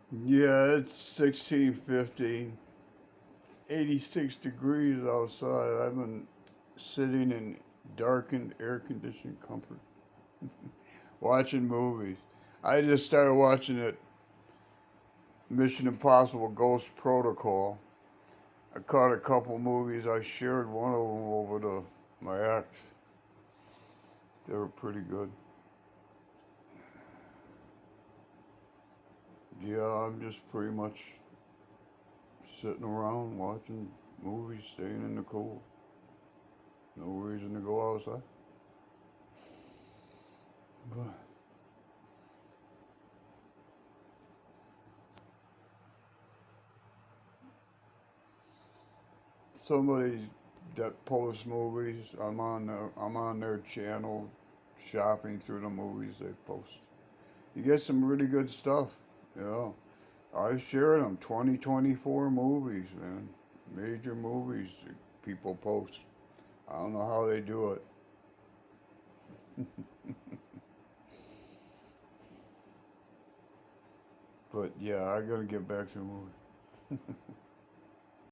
Yeah, it's 1650, 86 degrees outside. I've been sitting in darkened, air conditioned comfort, watching movies. I just started watching it, Mission Impossible Ghost Protocol. I caught a couple movies. I shared one of them over to my ex. They were pretty good. Yeah, I'm just pretty much sitting around watching movies, staying in the cool. No reason to go outside. But somebody that posts movies, I'm on their channel, shopping through the movies they post. You get some really good stuff. Yeah, I share them. 2024 movies, man. Major movies that people post. I don't know how they do it. But yeah, I gotta get back to the movie.